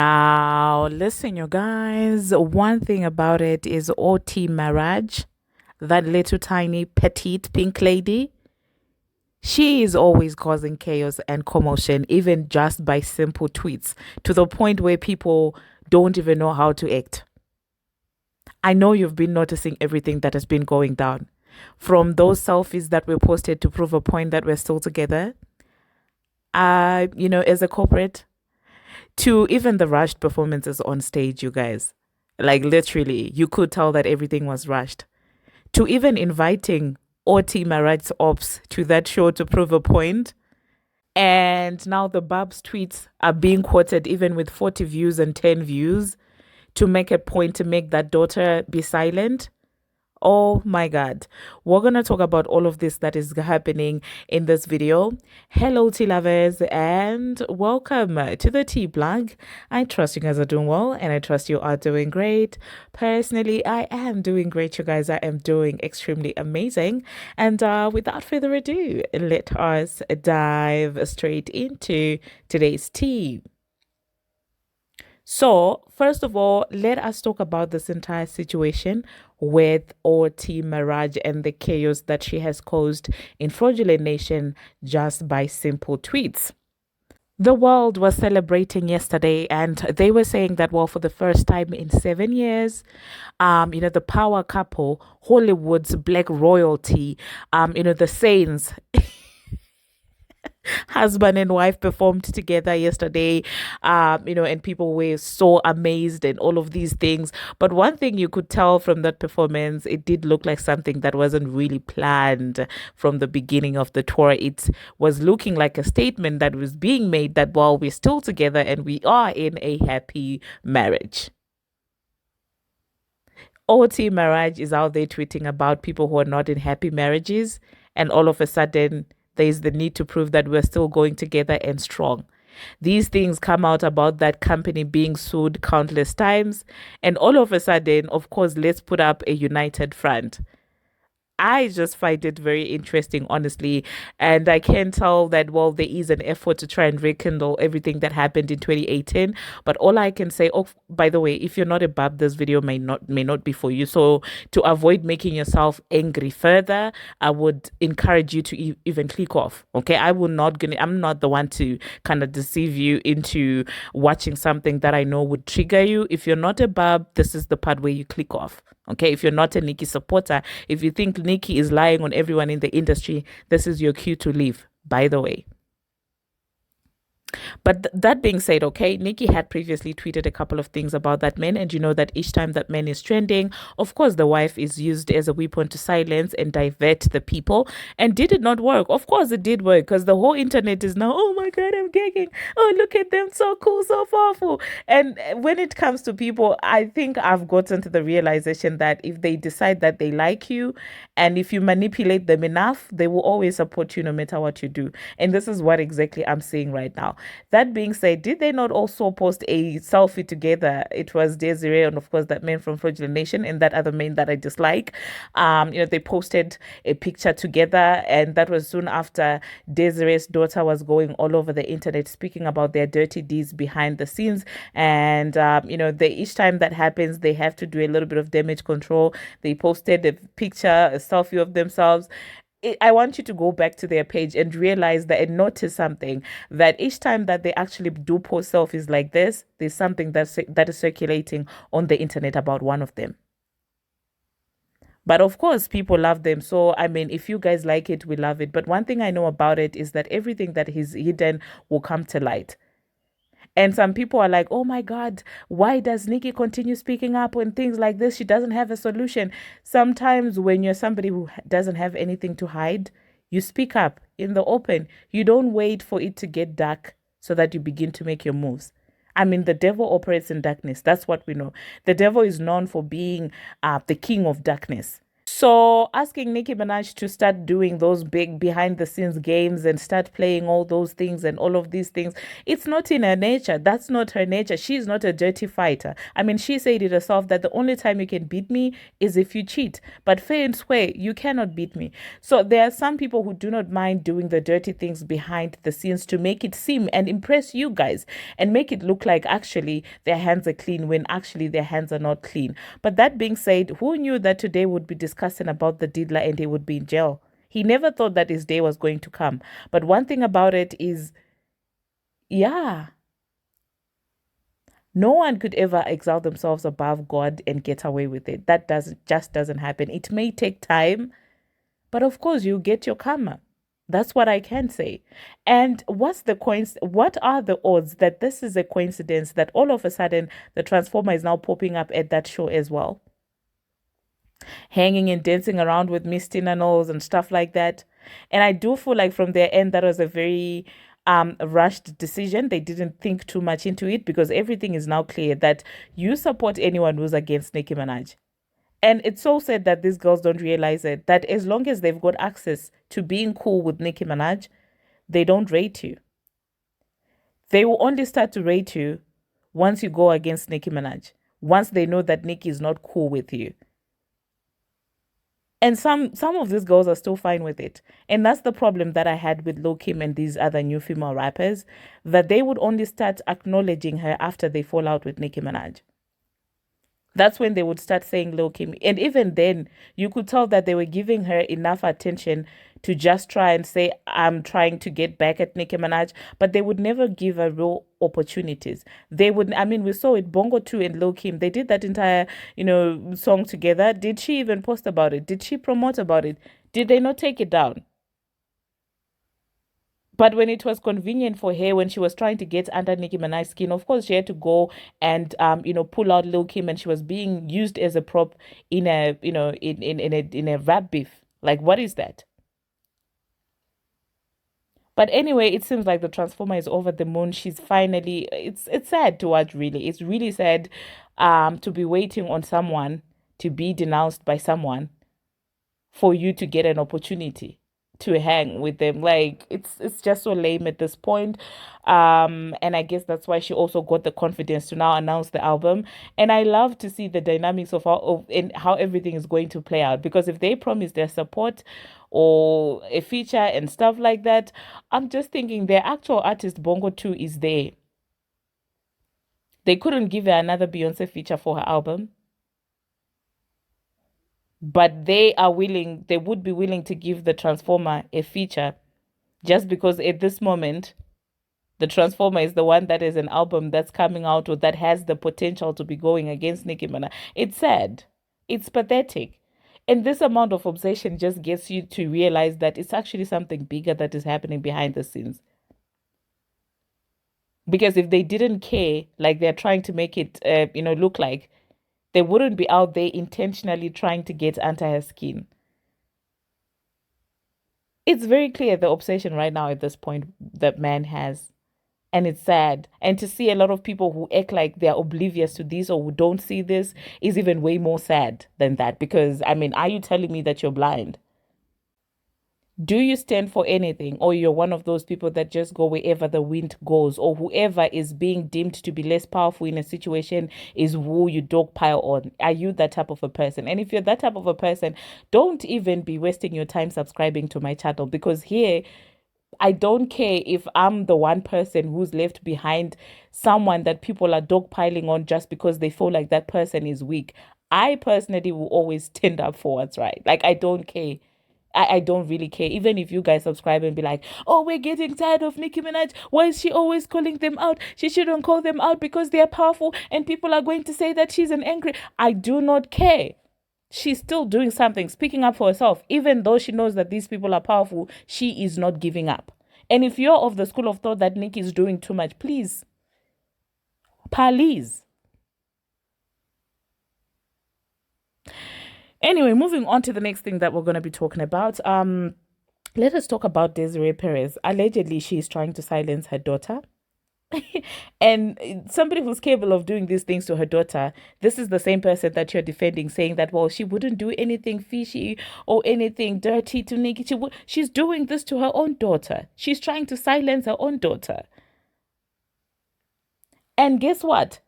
Now, listen, you guys. One thing about it is OT Maraj, that little tiny petite pink lady. She is always causing chaos and commotion, even just by simple tweets, to the point where people don't even know how to act. I know you've been noticing everything that has been going down. From those selfies that were posted to prove a point that we're still together, as a corporate, to even the rushed performances on stage, you guys. Like literally, you could tell that everything was rushed. To even inviting OT Marat's ops to that show to prove a point. And now the Barb's tweets are being quoted even with 40 views and 10 views to make a point to make that daughter be silent. Oh my God. We're going to talk about all of this that is happening in this video. Hello, tea lovers, and welcome to the tea blog. I trust you guys are doing well, and I trust you are doing great. Personally, I am doing great, you guys. I am doing extremely amazing. And without further ado, let us dive straight into today's tea. So, first of all, let us talk about this entire situation with OT Maraj and the chaos that she has caused in Fraudulent Nation just by simple tweets. The world was celebrating yesterday, and they were saying that, well, for the first time in 7 years, the power couple, Hollywood's black royalty, the Saints, husband and wife performed together yesterday, and people were so amazed and all of these things. But one thing you could tell from that performance, it did look like something that wasn't really planned from the beginning of the tour. It was looking like a statement that was being made that, well, we're still together and we are in a happy marriage. OT Marriage is out there tweeting about people who are not in happy marriages, and all of a sudden, there is the need to prove that we're still going together and strong. These things come out about that company being sued countless times, and all of a sudden, of course, let's put up a united front. I just find it very interesting, honestly. And I can tell that, well, there is an effort to try and rekindle everything that happened in 2018. But all I can say, oh, by the way, if you're not a bab, this video may not be for you. So to avoid making yourself angry further, I would encourage you to even click off. Okay. I'm not the one to kind of deceive you into watching something that I know would trigger you. If you're not a bab, this is the part where you click off. Okay, if you're not a Nicki supporter, if you think Nicki is lying on everyone in the industry, this is your cue to leave, by the way. But that being said, okay, Nicki had previously tweeted a couple of things about that man, and you know that each time that man is trending, of course, the wife is used as a weapon to silence and divert the people. And did it not work? Of course, it did work, because the whole internet is now, oh my God, I'm gagging. Oh, look at them, so cool, so powerful. And when it comes to people, I think I've gotten to the realization that if they decide that they like you, and if you manipulate them enough, they will always support you no matter what you do. And this is what exactly I'm saying right now. That being said, did they not also post a selfie together? It was Desiree and of course that man from Fraudulent Nation and that other man that I dislike. They posted a picture together, and that was soon after Desiree's daughter was going all over the internet speaking about their dirty deeds behind the scenes. And each time that happens, they have to do a little bit of damage control. They posted a picture, a selfie of themselves. I want you to go back to their page and realize that and notice something, that each time that they actually do post selfies like this, there's something that is circulating on the internet about one of them. But of course, people love them. So, I mean, if you guys like it, we love it. But one thing I know about it is that everything that is hidden will come to light. And some people are like, oh my God, why does Nicki continue speaking up when things like this? She doesn't have a solution. Sometimes when you're somebody who doesn't have anything to hide, you speak up in the open. You don't wait for it to get dark so that you begin to make your moves. I mean, the devil operates in darkness. That's what we know. The devil is known for being the king of darkness. So asking Nicki Minaj to start doing those big behind the scenes games and start playing all those things and all of these things, it's not in her nature. That's not her nature. She's not a dirty fighter. I mean, she said it herself that the only time you can beat me is if you cheat. But fair and square, you cannot beat me. So there are some people who do not mind doing the dirty things behind the scenes to make it seem and impress you guys and make it look like actually their hands are clean when actually their hands are not clean. But that being said, who knew that today would be discussing about the diddler and he would be in jail? He never thought that his day was going to come. But one thing about it is, yeah, no one could ever exalt themselves above God and get away with it. That doesn't happen. It may take time, but of course you get your karma. That's what I can say. And what are the odds that this is a coincidence that all of a sudden the Transformer is now popping up at that show as well? Hanging and dancing around with Misty Nanos and stuff like that. And I do feel like from their end that was a very rushed decision. They didn't think too much into it because everything is now clear that you support anyone who's against Nicki Minaj. And it's so sad that these girls don't realize it, that as long as they've got access to being cool with Nicki Minaj, they don't rate you. They will only start to rate you once you go against Nicki Minaj, once they know that Nicki is not cool with you. And some of these girls are still fine with it. And that's the problem that I had with Lil Kim and these other new female rappers, that they would only start acknowledging her after they fall out with Nicki Minaj. That's when they would start saying Lil Kim. And even then, you could tell that they were giving her enough attention to just try and say, I'm trying to get back at Nicki Minaj, but they would never give her real opportunities. They would, I mean, we saw it, Bongo 2 and Lil Kim, they did that entire, song together. Did she even post about it? Did she promote about it? Did they not take it down? But when it was convenient for her, when she was trying to get under Nicki Minaj's skin, of course she had to go and pull out Lil Kim, and she was being used as a prop in a in a rap beef. Like, what is that? But anyway, it seems like the Transformer is over the moon. She's finally, it's sad to watch, really. It's really sad to be waiting on someone to be denounced by someone for you to get an opportunity to hang with them. Like, it's just so lame at this point. And I guess that's why she also got the confidence to now announce the album. And I love to see the dynamics how everything is going to play out, because if they promise their support or a feature and stuff like that, I'm just thinking their actual artist Bongo 2 is there. They couldn't give her another Beyonce feature for her album, but they would be willing to give the Transformer a feature just because at this moment the Transformer is the one that is an album that's coming out or that has the potential to be going against Nicki Minaj. It's sad. It's pathetic. And this amount of obsession just gets you to realize that it's actually something bigger that is happening behind the scenes. Because if they didn't care, like they're trying to make it, look like, they wouldn't be out there intentionally trying to get under her skin. It's very clear the obsession right now at this point that man has. And it's sad. And to see a lot of people who act like they're oblivious to this or who don't see this is even way more sad than that. Because, I mean, are you telling me that you're blind? Do you stand for anything, or you're one of those people that just go wherever the wind goes, or whoever is being deemed to be less powerful in a situation is who you dogpile on? Are you that type of a person? And if you're that type of a person, don't even be wasting your time subscribing to my channel, because here I don't care if I'm the one person who's left behind someone that people are dogpiling on just because they feel like that person is weak. I personally will always stand up for what's right. Like, I don't care. I don't really care. Even if you guys subscribe and be like, oh, we're getting tired of Nicki Minaj. Why is she always calling them out? She shouldn't call them out because they are powerful and people are going to say that she's an angry. I do not care. She's still doing something, speaking up for herself. Even though she knows that these people are powerful, she is not giving up. And if you're of the school of thought that Nicki is doing too much, please. Anyway, moving on to the next thing that we're going to be talking about. Let us talk about Desiree Perez. Allegedly, she is trying to silence her daughter. And somebody who's capable of doing these things to her daughter, this is the same person that you're defending, saying that, well, she wouldn't do anything fishy or anything dirty to Nicki. She's doing this to her own daughter. She's trying to silence her own daughter. And guess what?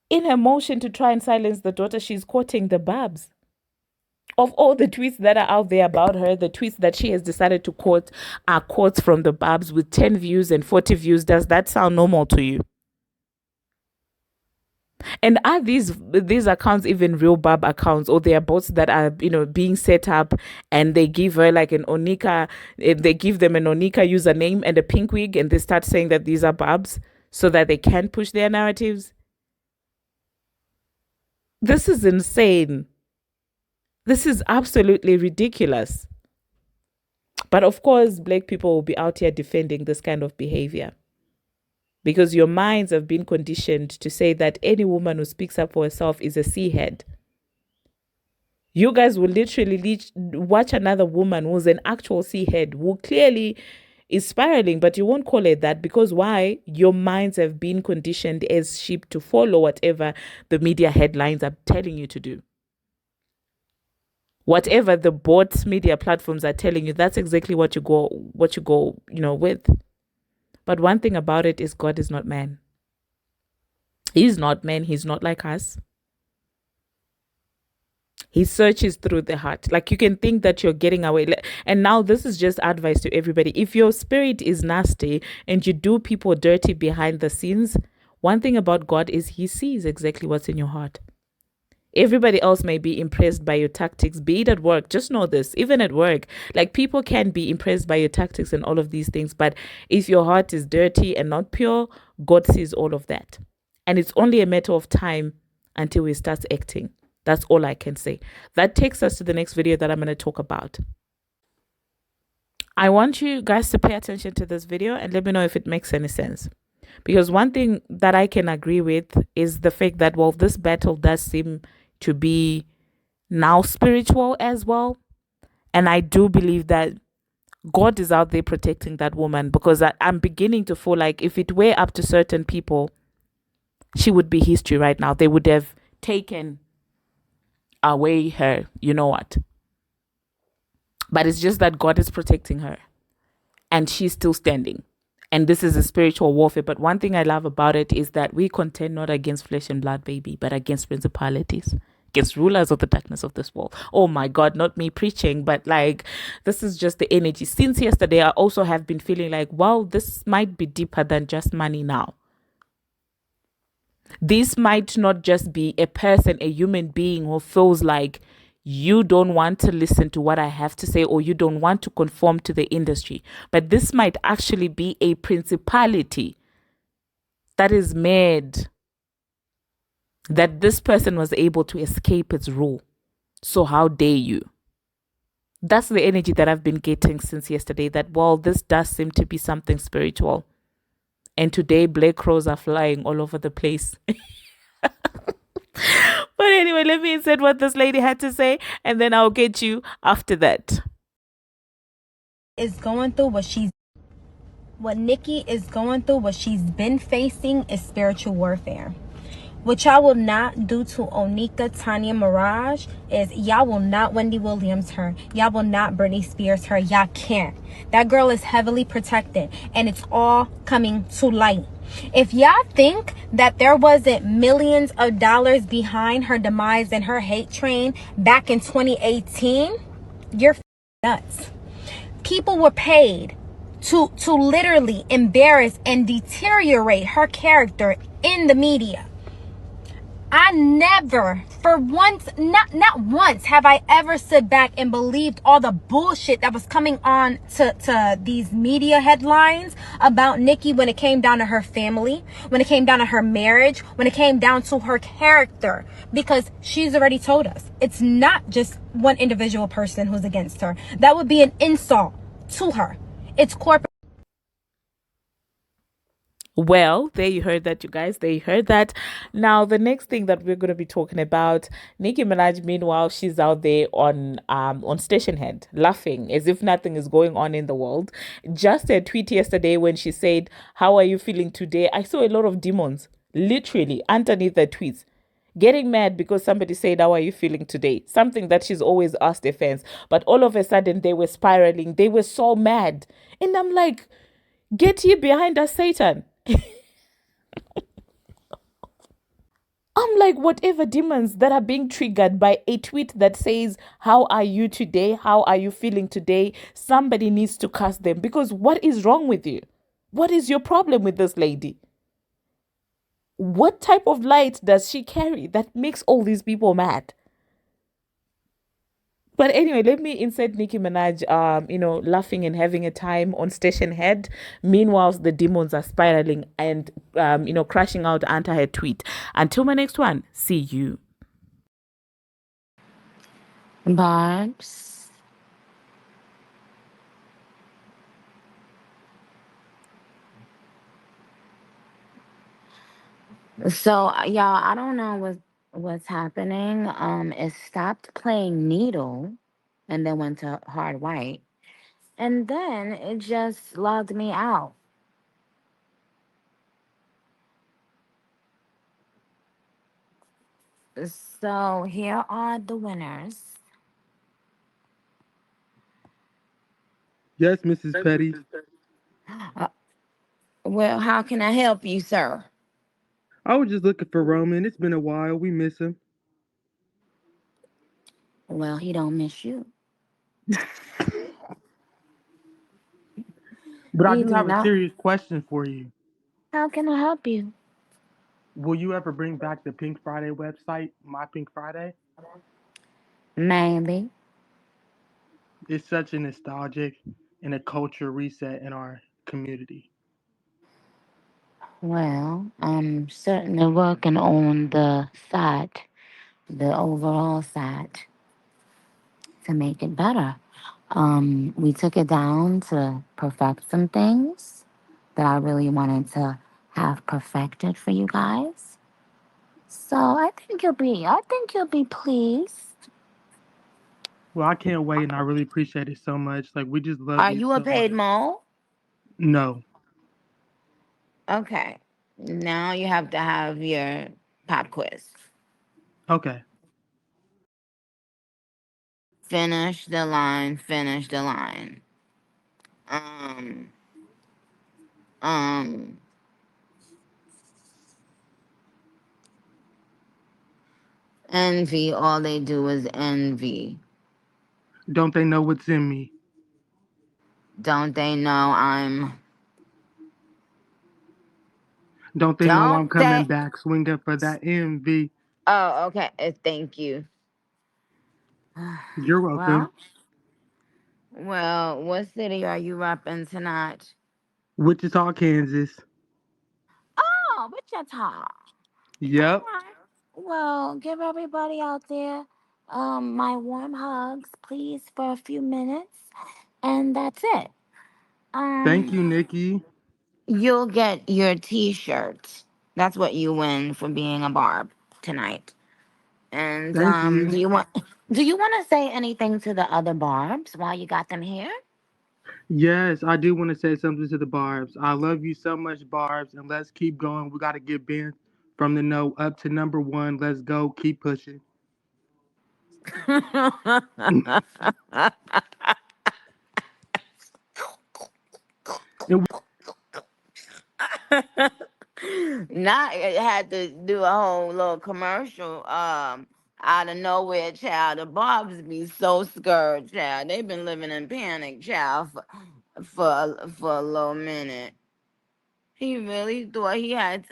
In her motion to try and silence the daughter, she's quoting the Barbz. Of all the tweets that are out there about her, the tweets that she has decided to quote are quotes from the Barbz with 10 views and 40 views. Does that sound normal to you? And are these accounts even real Barb accounts, or they are bots that are, being set up, and they give her like an Onika, they give them an Onika username and a pink wig, and they start saying that these are Barbz so that they can push their narratives? This is insane. This is absolutely ridiculous. But of course, Black people will be out here defending this kind of behavior, because your minds have been conditioned to say that any woman who speaks up for herself is a C-head. You guys will literally watch another woman who's an actual C-head, who clearly is spiraling, but you won't call it that, because why? Your minds have been conditioned as sheep to follow whatever the media headlines are telling you to do. Whatever the bot media platforms are telling you, that's exactly what you go with. But one thing about it is, God is not man. He's not man. He's not like us. He searches through the heart. Like, you can think that you're getting away. And now this is just advice to everybody. If your spirit is nasty and you do people dirty behind the scenes, one thing about God is he sees exactly what's in your heart. Everybody else may be impressed by your tactics, be it at work. Just know this, even at work, like, people can be impressed by your tactics and all of these things. But if your heart is dirty and not pure, God sees all of that. And it's only a matter of time until he starts acting. That's all I can say. That takes us to the next video that I'm going to talk about. I want you guys to pay attention to this video and let me know if it makes any sense. Because one thing that I can agree with is the fact that, well, this battle does seem to be now spiritual as well. And I do believe that God is out there protecting that woman, because I'm beginning to feel like if it were up to certain people, she would be history right now. They would have taken away her, you know what? But it's just that God is protecting her and she's still standing. And this is a spiritual warfare. But one thing I love about it is that we contend not against flesh and blood, baby, but against principalities, against rulers of the darkness of this world. Oh my God, not me preaching, but like, this is just the energy. Since yesterday, I also have been feeling like, wow, this might be deeper than just money now. This might not just be a person, a human being who feels like you don't want to listen to what I have to say, or you don't want to conform to the industry. But this might actually be a principality that is mad that this person was able to escape its rule. So how dare you? That's the energy that I've been getting since yesterday, that, well, this does seem to be something spiritual. And today, black crows are flying all over the place. But anyway, let me insert what this lady had to say, and then I'll get you after that. Is going through what Nicki is going through, what she's been facing, is spiritual warfare. What y'all will not do to Onika Tanya Mirage is y'all will not Wendy Williams her. Y'all will not Britney Spears her. Y'all can't. That girl is heavily protected, and it's all coming to light. If y'all think that there wasn't millions of dollars behind her demise and her hate train back in 2018, you're nuts. People were paid to literally embarrass and deteriorate her character in the media. I never, for once, not once have I ever stood back and believed all the bullshit that was coming on to these media headlines about Nicki when it came down to her family, when it came down to her marriage, when it came down to her character. Because she's already told us, it's not just one individual person who's against her. That would be an insult to her. It's corporate. Well, there you heard that, you guys. There you heard that. Now, the next thing that we're going to be talking about, Nicki Minaj. Meanwhile, she's out there on stationhead, laughing as if nothing is going on in the world. Just a tweet yesterday when she said, "How are you feeling today?" I saw a lot of demons literally underneath the tweets, getting mad because somebody said, "How are you feeling today?" Something that she's always asked their fans, but all of a sudden they were spiraling. They were so mad, and I'm like, "Get ye behind us, Satan." I'm like, whatever demons that are being triggered by a tweet that says, "How are you today? How are you feeling today?" Somebody needs to cast them, because what is wrong with you? What is your problem with this lady? What type of light does she carry that makes all these people mad? But anyway, let me insert Nicki Minaj, laughing and having a time on Station Head. Meanwhile, the demons are spiraling and, crashing out under her tweet. Until my next one, see you. Barb's. So y'all, I don't know what's happening. It stopped playing Needle, and then went to Hard White, and then it just logged me out. So here are the winners. Yes, Mrs. Petty. Uh, well, how can I help you, sir? I was just looking for Roman. It's been a while. We miss him. Well, he don't miss you. But I He do do have a not. serious question for you. How can I help you? Will you ever bring back the Pink Friday website, My Pink Friday? Maybe. It's such a nostalgic and a culture reset in our community. Well, I'm certainly working on the site, the overall site, to make it better. We took it down to perfect some things that I really wanted to have perfected for you guys. So I think you'll be pleased. Well, I can't wait, and I really appreciate it so much. Like, we just love Are you you a so paid much. mole? No. Okay. Now you have to have your pop quiz. Okay. Finish the line, finish the line. Um, um, envy, all they do is envy. Don't they know what's in me? Don't they know I'm. Don't they know I'm Don't coming they? back swinging for that MV? Oh, okay. Thank you. You're welcome. Well, well, what city are you repping tonight? Wichita, Kansas. Oh, Wichita. All Yep. right. Well, give everybody out there my warm hugs, please, for a few minutes, and that's it. Thank Um, you, Nikki. you'll get your T-shirt. That's what you win for being a Barb tonight. And Thank you. do you want to say anything to the other Barbs while you got them here? Yes, I do want to say something to the Barbs. I love you so much, Barbs, and let's keep going. We got to get Ben from the no up to number one. Let's go. Keep pushing. And Not had to do a whole little commercial. Out of nowhere, child. The Barbs be so scared, child. They've been living in panic, child, for a little minute. He really thought he had.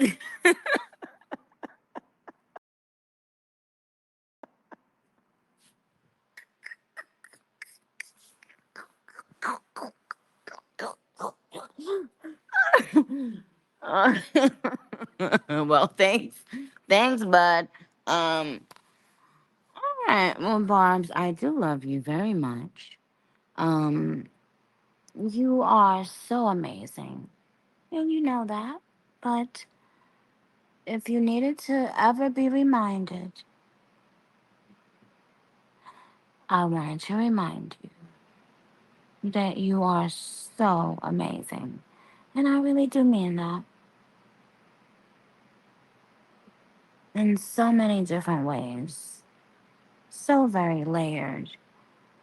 Uh, well, thanks, bud. All right. Well, Barb's, I do love you very much. Um, you are so amazing, and you know that. But if you needed to ever be reminded, I wanted to remind you that you are so amazing. And I really do mean that in so many different ways. So very layered,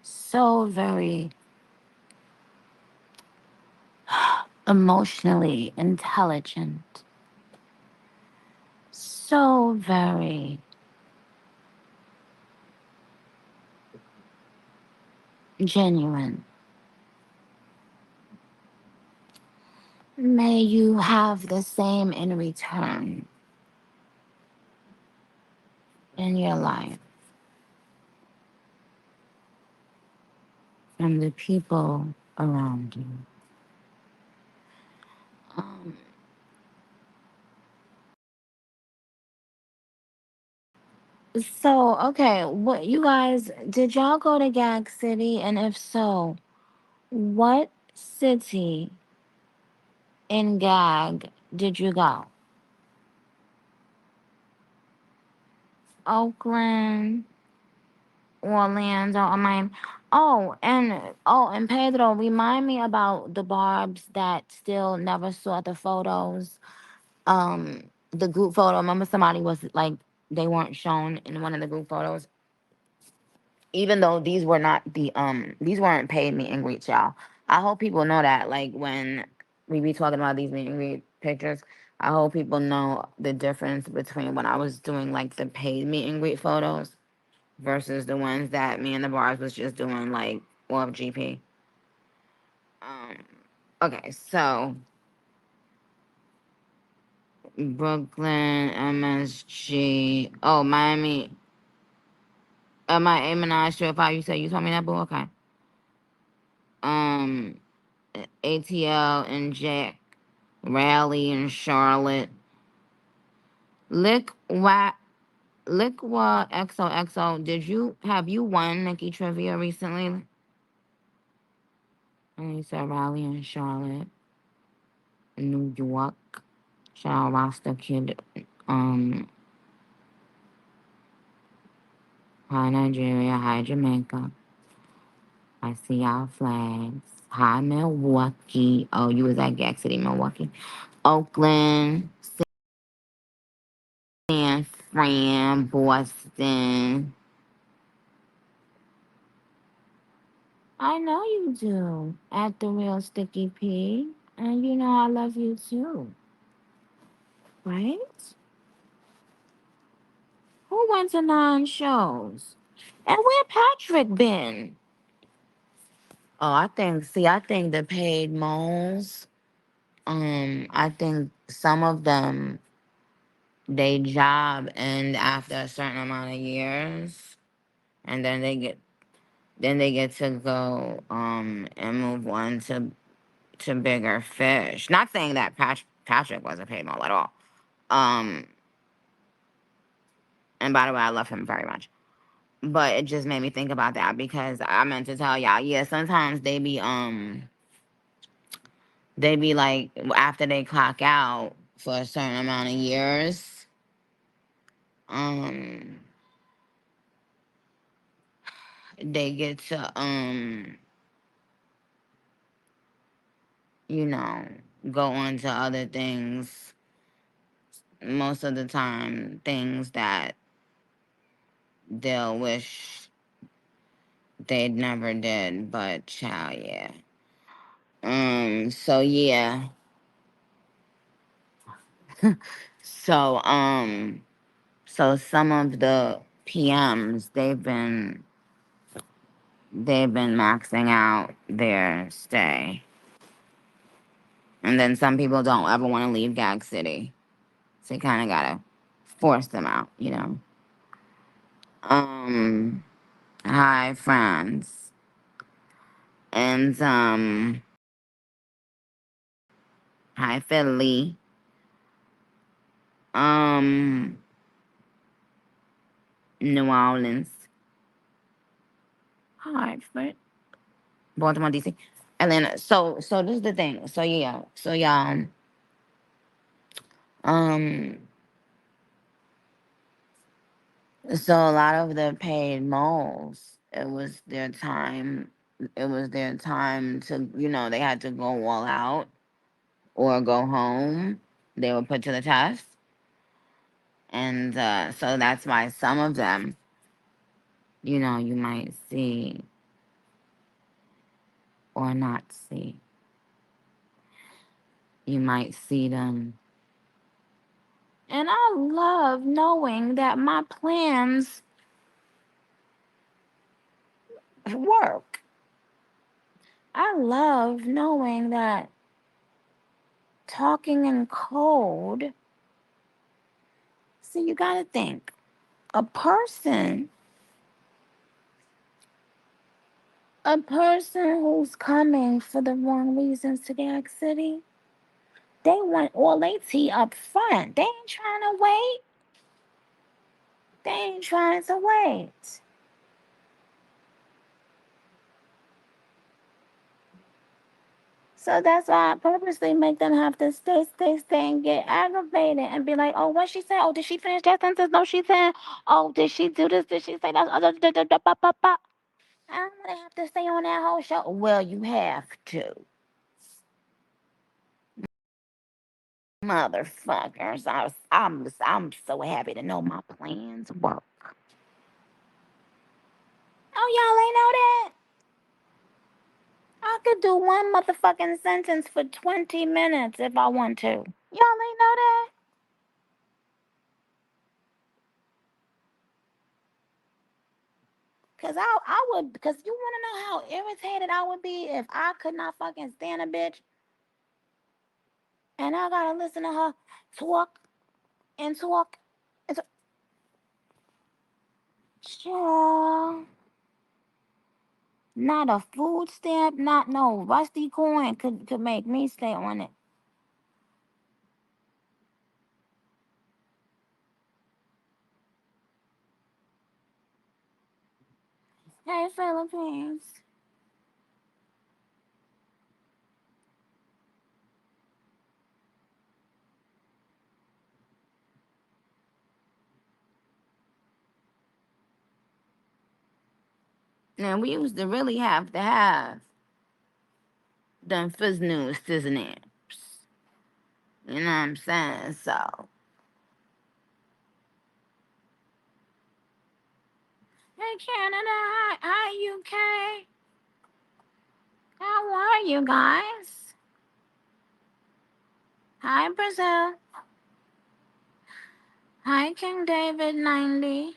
so very emotionally intelligent, so very genuine. May you have the same in return in your life from the people around you. Um, so, okay, what you guys, did y'all go to Gag City? And if so, what city in Gag did you go? Oakland, Orlando, I mean, and Pedro, remind me about the Barbs that still never saw the photos. The group photo. Remember, somebody was like they weren't shown in one of the group photos, even though these weren't paid meet and greets, y'all. I hope people know that. Like when we be talking about these meet and greet pictures, I hope people know the difference between when I was doing like the paid meet and greet photos versus the ones that me and the bars was just doing like off GP. Um, okay, so Brooklyn, MSG, oh Miami, my A Minaj Strip 5. You said you told me that, boo. Okay. Um, ATL and Jack, Raleigh and Charlotte, Lick Wa Liqua XOXO. Have you won Nikki Trivia recently? And you said Raleigh and Charlotte, New York. Shout out Rasta Kid. Um, Hi Nigeria, hi Jamaica. I see y'all flags. Hi Milwaukee. Oh, you was at Gag City, Milwaukee. Oakland, San Fran, Boston. I know you do. At the real Sticky P. And you know I love you too. Right? Who went to 9 shows? And where Patrick been? Oh, I think the paid moles, I think some of them they job end after a certain amount of years and then they get to go and move on to bigger fish. Not saying that Patrick wasn't paid mole at all. Um, and by the way, I love him very much. But it just made me think about that because I meant to tell y'all, yeah, sometimes they be like after they clock out for a certain amount of years, um, they get to you know, go on to other things. Most of the time, things that they'll wish they never did, but child, yeah. So yeah. So so some of the PMs they've been maxing out their stay. And then some people don't ever want to leave Gag City. So you kinda gotta force them out, you know. Um Hi France. And hi Philly. Um New Orleans. Hartford. Baltimore, DC. Atlanta. So this is the thing. So yeah. So y'all Um, so a lot of the paid moles, it was their time. It was their time to, they had to go all out or go home. They were put to the test. And so that's why some of them, you might see or not see. You might see them. And I love knowing that my plans work. I love knowing that talking in code. See, you gotta think. A person, a person who's coming for the wrong reasons to Dark City, they want all they tea up front. They ain't trying to wait. They ain't trying to wait. So that's why I purposely make them have to stay, and get aggravated and be like, oh, what she said? Oh, did she finish that sentence? No, she said, oh, did she do this? Did she say that? I don't want to have to stay on that whole show. Well, you have to. Motherfuckers. I'm so happy to know my plans work. Oh, y'all ain't know that? I could do one motherfucking sentence for 20 minutes if I want to. Y'all ain't know that? Cause you wanna know how irritated I would be if I could not fucking stand a bitch and I gotta listen to her talk and talk and talk. Sure. Not a food stamp, not no rusty coin could make me stay on it. Hey, Philippines. Now we used to really have to have them fizz news sizzling. You know what I'm saying? So, hey Canada, hi UK. How are you guys? Hi Brazil. Hi King David 90.